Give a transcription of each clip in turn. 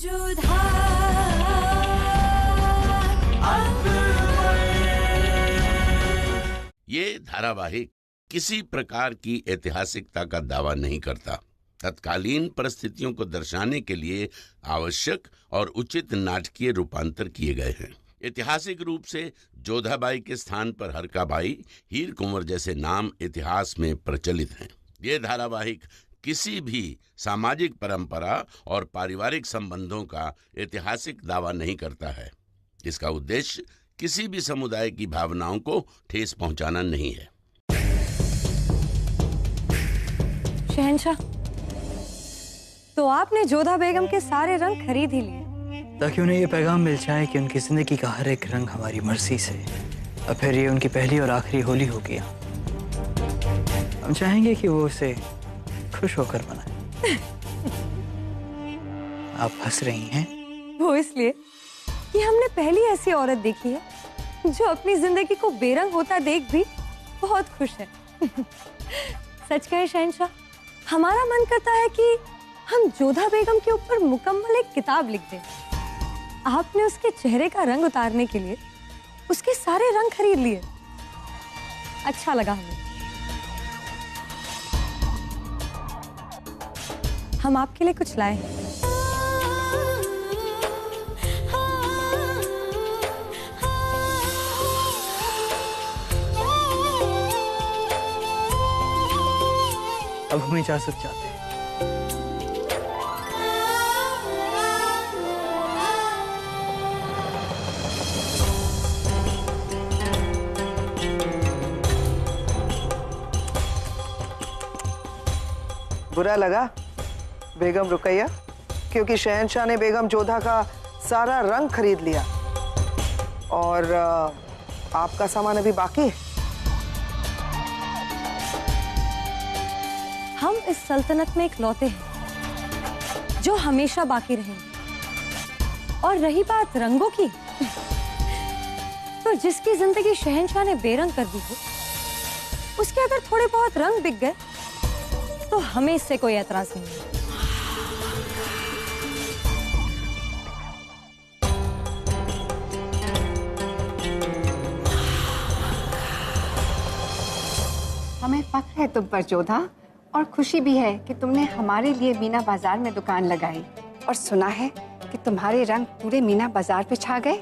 ये धारावाहिक किसी प्रकार की ऐतिहासिकता का दावा नहीं करता। तत्कालीन परिस्थितियों को दर्शाने के लिए आवश्यक और उचित नाटकीय रूपांतर किए गए हैं। ऐतिहासिक रूप से जोधाबाई के स्थान पर हरकाबाई, हीर कुंवर जैसे नाम इतिहास में प्रचलित हैं। ये धारावाहिक किसी भी सामाजिक परंपरा और पारिवारिक संबंधों का ऐतिहासिक दावा नहीं करता है। इसका उद्देश्य किसी भी समुदाय की भावनाओं को ठेस पहुंचाना नहीं है। शहंशाह, तो आपने जोधा बेगम के सारे रंग खरीद ही लिए ताकि उन्हें ये पैगाम मिल जाए कि उनकी जिंदगी का हर एक रंग हमारी मर्जी से। अब फिर ये उनकी पहली और आखिरी होली होगी। हम चाहेंगे कि वो उसे खुश होकर मनाए। आप हंस रही हैं? वो इसलिए कि हमने पहली ऐसी औरत देखी है जो अपनी जिंदगी को बेरंग होता देख भी बहुत खुश है। सच कहे शहंशाह, हमारा मन करता है कि हम जोधा बेगम के ऊपर मुकम्मल एक किताब लिख दें। आपने उसके चेहरे का रंग उतारने के लिए उसके सारे रंग खरीद लिए। अच्छा लगा हमें। हम आपके लिए कुछ लाए हैं। अब हम इजाजत चाहते हैं। बुरा लगा बेगम रुकैया, क्योंकि शहंशाह ने बेगम जोधा का सारा रंग खरीद लिया और आपका सामान अभी बाकी है। हम इस सल्तनत में इकलौते हैं जो हमेशा बाकी रहेंगे। और रही बात रंगों की, तो जिसकी जिंदगी शहंशाह ने बेरंग कर दी हो, उसके अगर थोड़े बहुत रंग बिक गए तो हमें इससे कोई एतराज नहीं है। हमें फख्र है तुम पर जोधा, और खुशी भी है कि तुमने हमारे लिए मीना बाजार में दुकान लगाई। और सुना है कि तुम्हारे रंग पूरे मीना बाजार पे छा गए।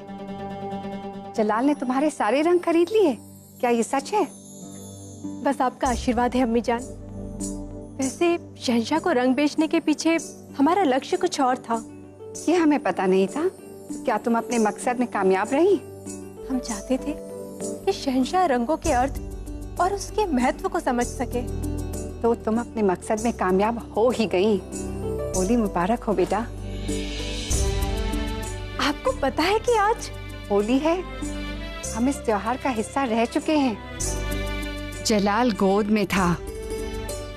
जलाल ने तुम्हारे सारे रंग खरीद लिए, क्या ये सच है? बस आपका आशीर्वाद है अम्मी जान। वैसे शहंशाह को रंग बेचने के पीछे हमारा लक्ष्य कुछ और था। ये हमें पता नहीं था। क्या तुम अपने मकसद में कामयाब रही? हम चाहते थे कि शहंशाह रंगों के अर्थ और उसके महत्व को समझ सके। तो तुम अपने मकसद में कामयाब हो ही गई। होली मुबारक हो बेटा। आपको पता है कि आज होली है। हम इस त्योहार का हिस्सा रह चुके हैं। जलाल गोद में था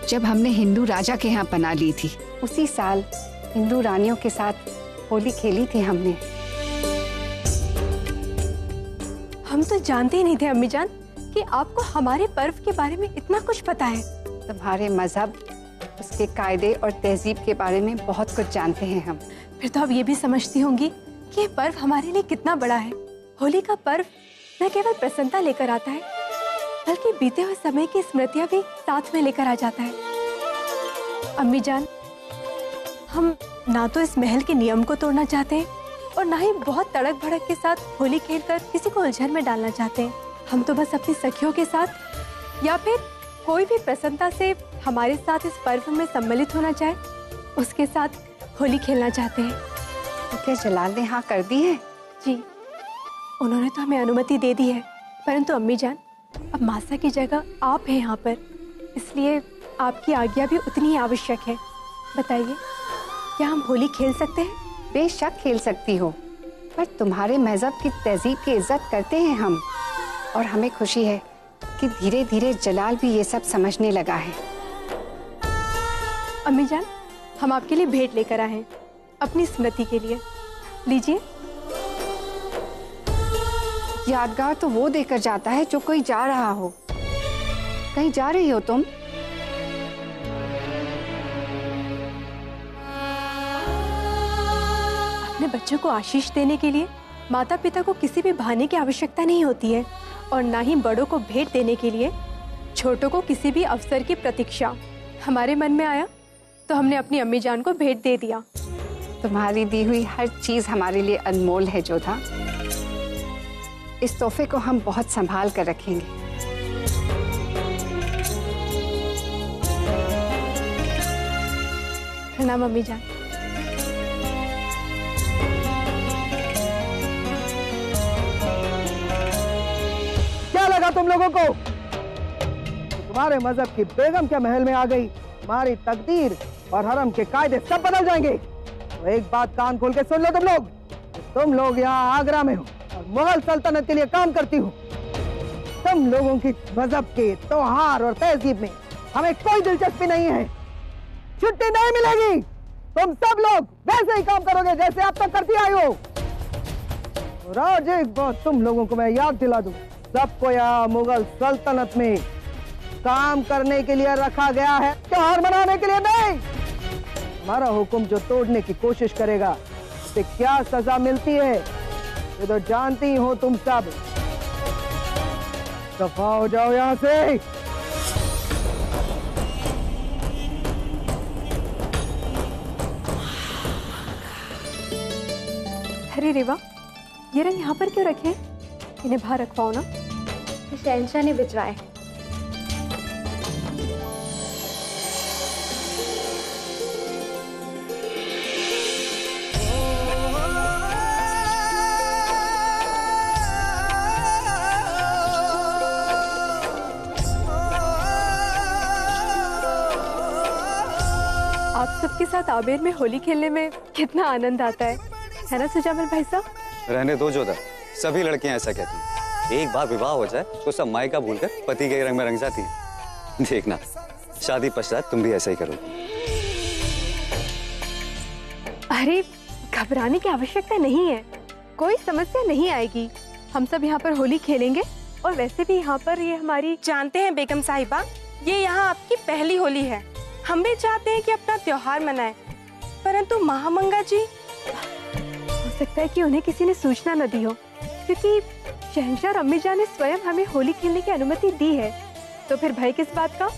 जब हमने हिंदू राजा के यहाँ पनाह ली थी। उसी साल हिंदू रानियों के साथ होली खेली थी हमने। हम तो जानते ही नहीं थे अम्मी जान कि आपको हमारे पर्व के बारे में इतना कुछ पता है। तुम्हारे मजहब, उसके कायदे और तहजीब के बारे में बहुत कुछ जानते हैं हम। फिर तो आप ये भी समझती होंगी कि ये पर्व हमारे लिए कितना बड़ा है। होली का पर्व न केवल प्रसन्नता लेकर आता है, बल्कि बीते हुए समय की स्मृतियां भी साथ में लेकर आ जाता है। अम्मी जान, हम ना तो इस महल के नियम को तोड़ना चाहते हैं और ना ही बहुत तड़क भड़क के साथ होली खेलकर किसी को उलझन में डालना चाहते हैं। हम तो बस अपनी सखियों के साथ या फिर कोई भी प्रसन्नता से हमारे साथ इस पर्व में सम्मिलित होना चाहे, उसके साथ होली खेलना चाहते हैं। तो क्या जलाल ने हाँ कर दी है? जी, उन्होंने तो हमें अनुमति दे दी है, परंतु अम्मी जान, अब मासा की जगह आप हैं यहाँ पर, इसलिए आपकी आज्ञा भी उतनी ही आवश्यक है। बताइए, क्या हम होली खेल सकते हैं? बेशक खेल सकती हो, पर तुम्हारे मजहब की तहजीब की इज्जत करते हैं हम। और हमें खुशी है कि धीरे धीरे जलाल भी ये सब समझने लगा है। अम्मी जान, हम आपके लिए भेंट लेकर आए हैं, अपनी स्मृति के लिए। लीजिए। यादगार तो वो देकर जाता है जो कोई जा रहा हो। कहीं जा रही हो तुम? अपने बच्चों को आशीष देने के लिए माता पिता को किसी भी बहाने की आवश्यकता नहीं होती है, और ना ही बड़ों को भेंट देने के लिए छोटों को किसी भी अवसर की प्रतीक्षा। हमारे मन में आया तो हमने अपनी अम्मी जान को भेंट दे दिया। तुम्हारी दी हुई हर चीज हमारे लिए अनमोल है जोधा। इस तोहफे को हम बहुत संभाल कर रखेंगे। प्रणाम अम्मी जान। क्या लगा तुम लोगों को? तुम्हारे मजहब की बेगम के महल में आ गई, तुम्हारी तकदीर और हरम के कायदे सब बदल जाएंगे। तो एक बात कान खोल के सुन लो तुम लोग यहाँ आगरा में हो और मुगल सल्तनत के लिए काम करती हो। तुम लोगों की मजहब के त्योहार और तहजीब में हमें कोई दिलचस्पी नहीं है। छुट्टी नहीं मिलेगी। तुम सब लोग वैसे ही काम करोगे जैसे अब तक करती आई हो। और आज एक बात तुम लोगों को मैं याद दिला दूं, सबको यहाँ मुगल सल्तनत में काम करने के लिए रखा गया है, त्योहार मनाने के लिए नहीं। हमारा हुक्म जो तोड़ने की कोशिश करेगा उसे क्या सजा मिलती है ये तो जानती हो तुम सब। दफा हो जाओ यहाँ से। अरे रेवा, ये रंग यहाँ पर क्यों रखे? इन्हें बाहर रखवाओ ना। शहंशाह ने भिजवाए। आप सबके साथ आबेर में होली खेलने में कितना आनंद आता है ना सुजामल भाई साहब? रहने दो जोधा, सभी लड़कियां ऐसा कहती हैं। एक बार विवाह हो जाए तो सब मायका भूलकर पति के रंग में रंग जाती है। देखना, शादी पश्चात तुम भी ऐसा ही करोगे। अरे घबराने की आवश्यकता नहीं है, कोई समस्या नहीं आएगी। हम सब यहाँ पर होली खेलेंगे, और वैसे भी यहाँ पर ये हमारी। जानते हैं बेगम साहिबा, ये यहाँ आपकी पहली होली है। हम भी चाहते हैं कि अपना त्योहार मनाएं, परंतु महामंगा जी। हो सकता है कि उन्हें किसी ने सूचना न दी हो, क्योंकि शहंशाह और अम्मी जान ने स्वयं हमें होली खेलने की अनुमति दी है। तो फिर भय किस बात का?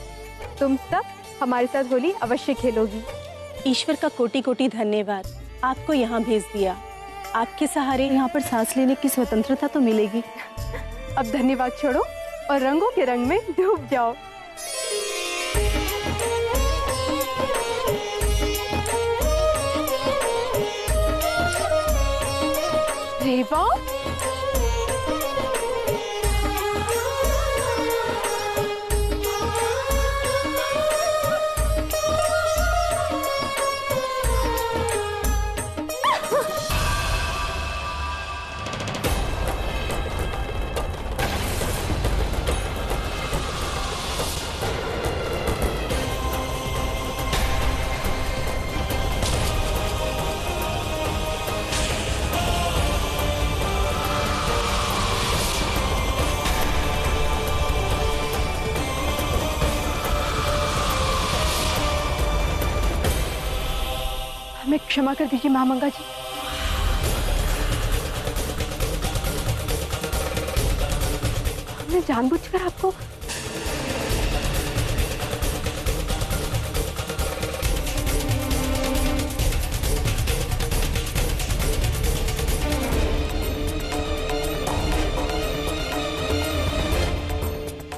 तुम सब हमारे साथ होली अवश्य खेलोगी। ईश्वर का कोटि कोटि धन्यवाद, आपको यहाँ भेज दिया। आपके सहारे यहाँ पर सांस लेने की स्वतंत्रता तो मिलेगी। अब धन्यवाद छोड़ो और रंगों के रंग में डूब जाओ। रेवा, हमें क्षमा कर दीजिए महामंगा जी। हमने जानबूझकर आपको।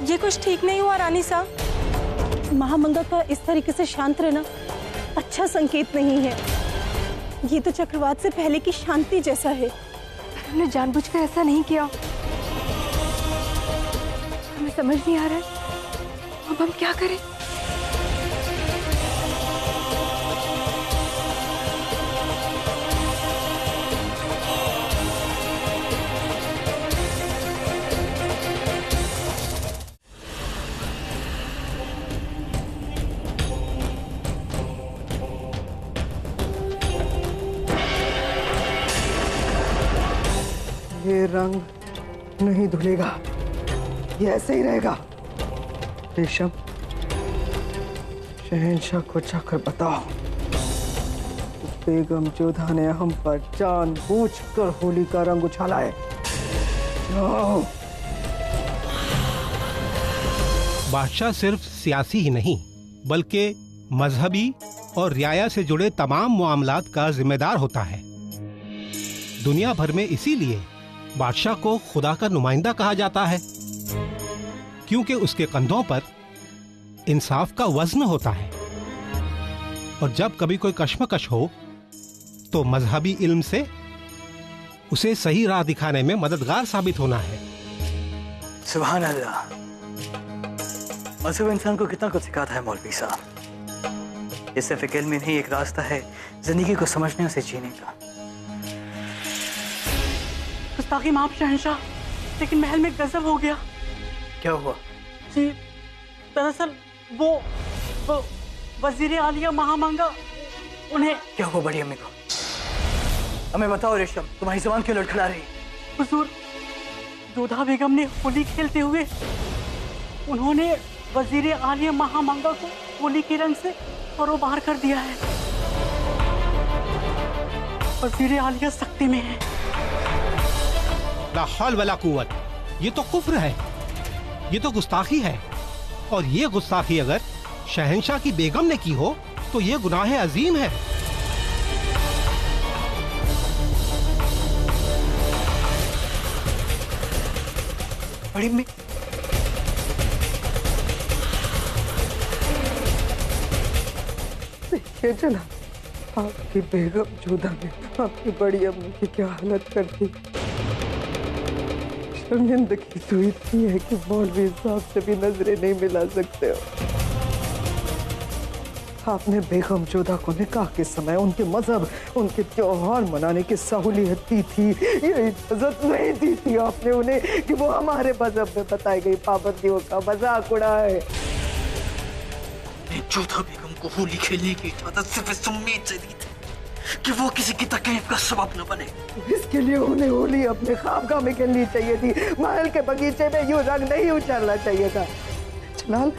ये कुछ ठीक नहीं हुआ रानी साहब। महामंगा का इस तरीके से शांत रहना अच्छा संकेत नहीं है। ये तो चक्रवात से पहले की शांति जैसा है। हमने जानबूझकर ऐसा नहीं किया। हमें समझ नहीं आ रहा है अब हम क्या करें। ये रंग नहीं धुलेगा, ये ऐसे ही रहेगा। रेशम, शहंशाह को जाकर बताओ बेगम जोधा ने हम पर जानबूझकर होली का रंग उछाला है। जाओ। बादशाह सिर्फ सियासी ही नहीं बल्कि मजहबी और रियाया से जुड़े तमाम मामलात का जिम्मेदार होता है। दुनिया भर में इसीलिए बादशाह को खुदा का नुमाइंदा कहा जाता है, क्योंकि उसके कंधों पर इंसाफ का वजन होता है और जब कभी कोई कश्मकश हो तो मजहबी इल्म से उसे सही राह दिखाने में मददगार साबित होना है। सुभान अल्लाह। मजहब इंसान को कितना कुछ सिखाता है मौलवी साहब। ये सिर्फ एक इल्म नहीं, एक रास्ता है जिंदगी को समझने और जीने का। गुस्ताखी माफ शहंशाह, लेकिन महल में गजब हो गया। क्या हुआ? जी दरअसल वो वजीर आलिया महामंगा, उन्हें। क्या हुआ बड़ी अम्मी को? हमें बताओ रेशम, तुम्हारी जुबान क्यों लड़खड़ा रही? हुजूर, जोधा बेगम ने होली खेलते हुए उन्होंने वजीर आलिया महामंगा को होली के रंग से बरोबार कर दिया है। वजीर आलिया सख्ती में है। ला हौल वला कुव्वत, ये तो कुफ्र है, ये तो गुस्ताखी है। और ये गुस्ताखी अगर शहंशाह की बेगम ने की हो तो ये गुनाह अजीम है। बड़ी अम्मी, देखिए जना, आपकी बेगम जोधा ने आपकी बड़ी अम्मी की क्या हालत कर दी। शर्मिंदगी तो इतनी है कि मौलवी साहब से भी नजरें नहीं मिला सकते हो। आपने बेगम जोधा को निकाह के समय उनके मजहब, उनके त्योहार मनाने की सहूलियत दी थी, ये इजाजत नहीं दी थी आपने उन्हें कि वो हमारे मजहब में बताई गई पाबंदियों का मजाक उड़ाए। जोधा बेगम को होली खेलने की इजाजत सिर्फ इस उम्मीद से दी थी कि वो किसी की तकलीफ का सबब न बने। इसके लिए उन्हें होली अपने खामगाह में खेलनी चाहिए थी, महल के बगीचे में यूं रंग नहीं उछालना चाहिए था। जलाल,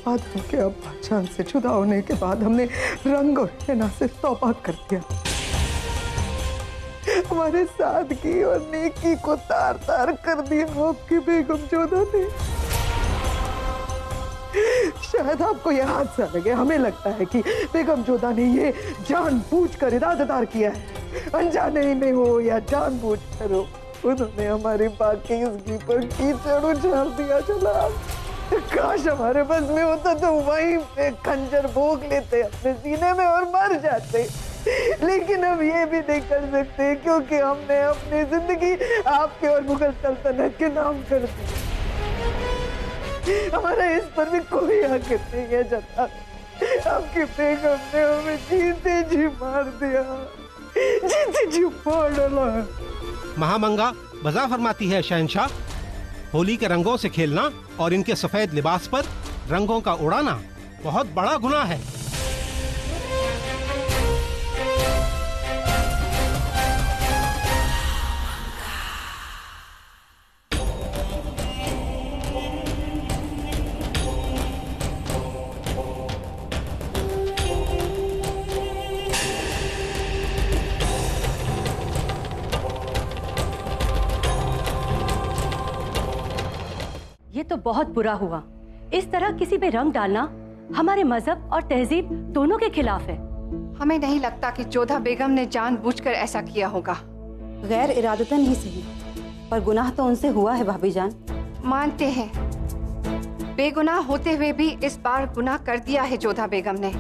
आदम के अब्बा जान से जुदा होने के बाद हमने रंग और हिना से तौबा कर दिया। हमारे सादगी और नेकी को तार तार कर दिया आपकी बेगम जोधा ने। शायद आपको यह हादसा लगे, हमें लगता है कि बेगम जोधा ने ये जानबूझकर इरादेदार किया है। अनजाने में हो या जानबूझकर हो, उन्होंने हमारी पाकीज़गी पर कीचड़ उछाल दिया। चला, काश हमारे बस में होता तो वहीं पे खंजर भोग लेते अपने सीने में और मर जाते, लेकिन अब ये भी नहीं कर सकते क्योंकि हमने अपनी जिंदगी आपके और मुगल सल्तनत के नाम कर दी। हमारा इस पर भी कोई हक नहीं है जनाब। आपकी बेगम ने हमें जीते जी मार दिया, जीते जी मार डाला। महामंगा बजा फरमाती है शहंशाह, होली के रंगों से खेलना और इनके सफेद लिबास पर रंगों का उड़ाना बहुत बड़ा गुनाह है। ये तो बहुत बुरा हुआ। इस तरह किसी पे रंग डालना हमारे मजहब और तहजीब दोनों के खिलाफ है। हमें नहीं लगता कि जोधा बेगम ने जानबूझकर ऐसा किया होगा। गैर इरादतन ही सही, पर गुनाह तो उनसे हुआ है भाभी जान। मानते हैं, बेगुनाह होते हुए भी इस बार गुनाह कर दिया है जोधा बेगम ने।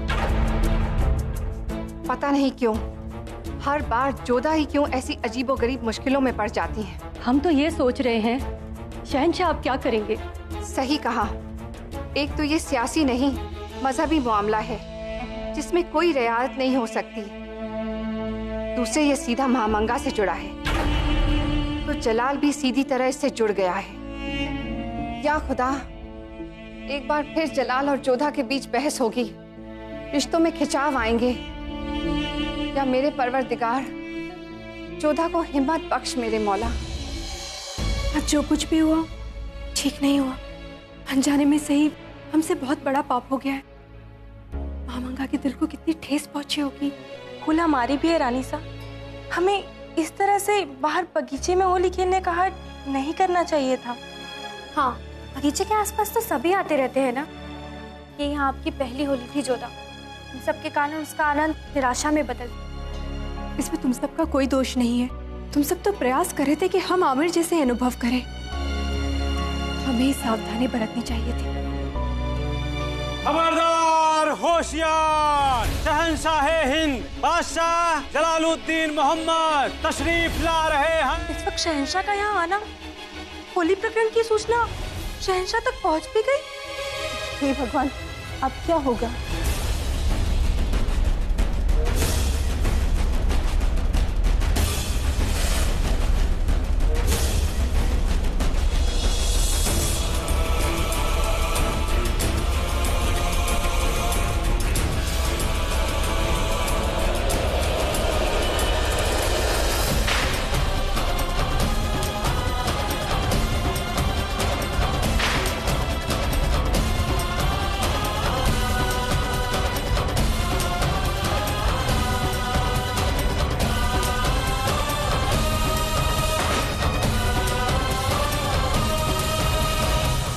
पता नहीं क्यों हर बार जोधा ही क्यों ऐसी अजीबोगरीब मुश्किलों में पड़ जाती हैं। हम तो ये सोच रहे हैं शहंशाह आप क्या करेंगे। सही कहा, एक तो ये सियासी नहीं मजहबी मामला है जिसमें कोई रियायत नहीं हो सकती। दूसरे ये सीधा महामंगा से जुड़ा है, तो जलाल भी सीधी तरह इससे जुड़ गया है। या खुदा, एक बार फिर जलाल और जोधा के बीच बहस होगी, रिश्तों में खिंचाव आएंगे। या मेरे परवरदिगार, जोधा को हिम्मत बख्श मेरे मौला। जो कुछ भी हुआ ठीक नहीं हुआ, अनजाने में सही हमसे बहुत बड़ा पाप हो गया है। महामंगा के दिल को कितनी ठेस पहुंची होगी। भूल हमारी भी है रानी साहब। हमें इस तरह से बाहर बगीचे में होली खेलने का हट नहीं करना चाहिए था। हाँ, बगीचे के आसपास तो सभी आते रहते हैं ना। ये यहाँ आपकी पहली होली थी जोधा, इन सबके कारण उसका आनंद निराशा में बदल। इसमें तुम सबका कोई दोष नहीं है। तुम सब तो प्रयास कर रहे थे कि हम आमिर जैसे अनुभव करें। हमें सावधानी बरतनी चाहिए थी। खबरदार, होशियार, शहंशाह हिंद बादशाह जलालुद्दीन मोहम्मद तशरीफ ला रहे हैं। इस वक्त शहंशाह का यहाँ आना, होली प्रकरण की सूचना शहंशाह तक पहुँच भी गई। हे भगवान, अब क्या होगा?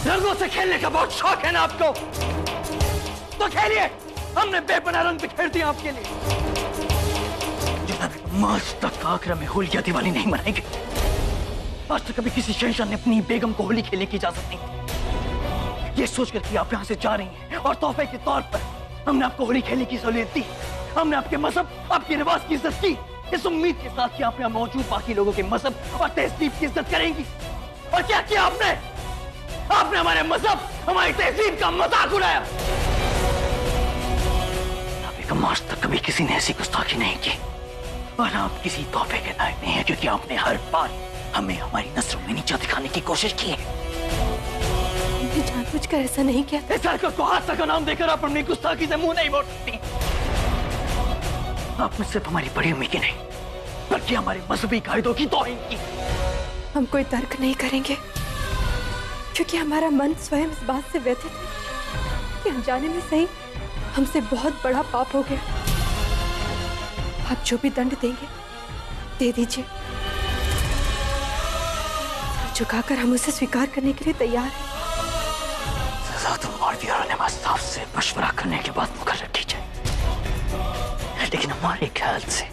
रंगों से खेलने का बहुत शौक है ना आपको, तो खेलिए। हमने बेपनाह रंग बिखेर दिया आपके लिए। आज तक आगरा में होली या दिवाली नहीं मनाएंगे। आज तक कभी किसी शहंशाह ने अपनी बेगम को होली खेलने की इजाजत नहीं दी। ये सोचकर कि आप यहाँ से जा रही हैं और तोहफे के तौर पर हमने आपको होली खेलने की सहूलियत दी। हमने आपके मजहब, आपके रिवाज की इज्जत की, इस उम्मीद के साथ कि आप यहाँ मौजूद बाकी लोगों के मजहब और तहजीब की इज्जत करेंगी। और क्या किया आपने? आपने हमारे मजहब, हमारी तहजीब का मजाक उड़ाया। बेगम, आज तक कभी किसी ने ऐसी गुस्ताखी नहीं की और आप किसी तोहफे के लायक नहीं है, क्योंकि आपने हर बार हमें हमारी नस्रों में नीचा दिखाने की कोशिश की है। हमने जानबूझकर ऐसा नहीं किया। इस हरकत को हादसा का नाम देकर आप अपनी गुस्ताखी से मुंह नहीं मोड़ सकती। आपने सिर्फ हमारी बड़ी उम्मीद की नहीं, बल्कि हमारे मजहबी कायदों की तौहीन की। हम कोई तर्क नहीं करेंगे, क्योंकि हमारा मन स्वयं इस बात से व्यथित है कि अनजाने में सही हमसे बहुत बड़ा पाप हो गया। आप जो भी दंड देंगे दे दीजिए। सर झुकाकर हम उसे स्वीकार करने के लिए तैयार हैं। सजा तो मार दिया और नमाज साहब से मशवरा करने के बाद मुकर्रर की जाए, लेकिन हमारे ख्याल से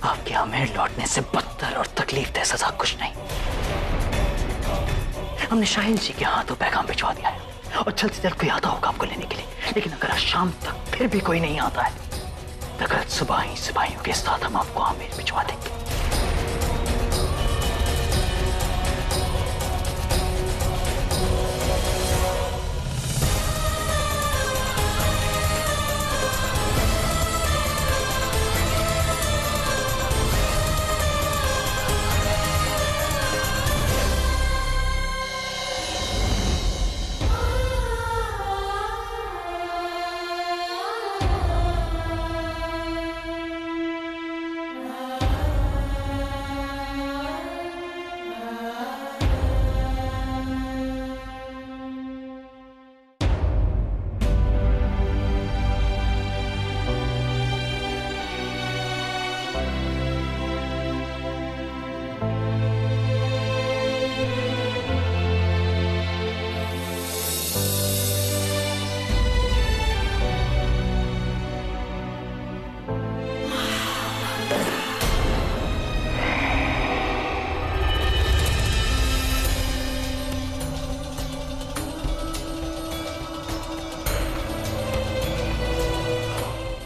आपके आमिर लौटने से बदतर और तकलीफ दे सजा कुछ नहीं। हमने शाहीन जी के हाथों पैगाम भिजवा दिया है और जल्द से जल्द कोई आता होगा आपको लेने के लिए। लेकिन अगर आज शाम तक फिर भी कोई नहीं आता है तो कल सुबह ही सिपाहियों के साथ हम आपको आमिर भिजवा देंगे।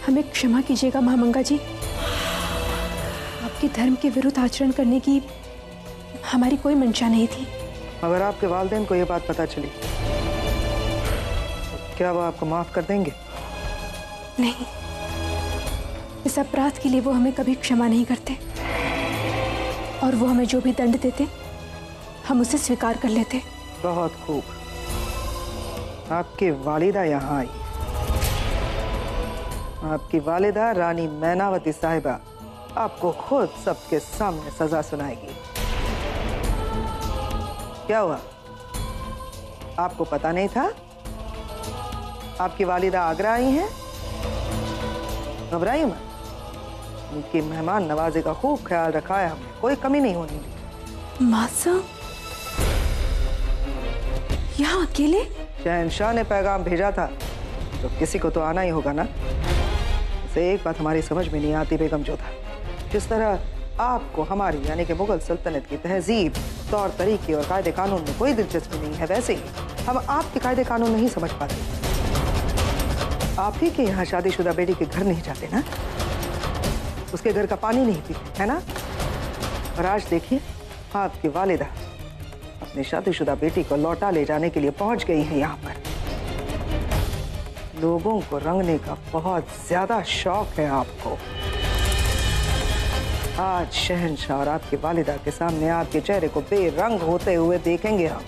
हमें क्षमा कीजिएगा महामंगा जी, आपके धर्म के विरुद्ध आचरण करने की हमारी कोई मंशा नहीं थी। अगर आपके वालिदैन को ये बात पता चली तो क्या वो आपको माफ कर देंगे? नहीं, इस अपराध के लिए वो हमें कभी क्षमा नहीं करते और वो हमें जो भी दंड देते हम उसे स्वीकार कर लेते। बहुत खूब, आपकी वालिदा यहाँ आई। आपकी वालिदा रानी मैनावती साहिबा आपको खुद सबके सामने सजा सुनाएगी। क्या हुआ, आपको पता नहीं था? आपकी वालिदा आगरा आई हैं? घबराइए मत, उनकी मेहमान नवाजी का खूब ख्याल रखा है हमने, कोई कमी नहीं होनी दी। मासा यहाँ अकेले? शहंशाह ने पैगाम भेजा था तो किसी को तो आना ही होगा ना। वैसे एक बात हमारी समझ में नहीं आती बेगम जोधा, जिस तरह आपको हमारी यानी कि मुगल सल्तनत की तहजीब, तौर तरीके और कायदे कानून में कोई दिलचस्पी नहीं है, वैसे ही हम आपके कायदे कानून नहीं समझ पाते। आप ही के यहाँ शादीशुदा बेटी के घर नहीं जाते ना, उसके घर का पानी नहीं पीते है ना। और आज देखिए आपकी वालिदा अपनी शादीशुदा बेटी को लौटा ले जाने के लिए पहुंच गई है यहाँ पर। लोगों को रंगने का बहुत ज्यादा शौक है आपको। आज शहंशाह और आपकी वालिदा के सामने आपके चेहरे को बेरंग होते हुए देखेंगे आप।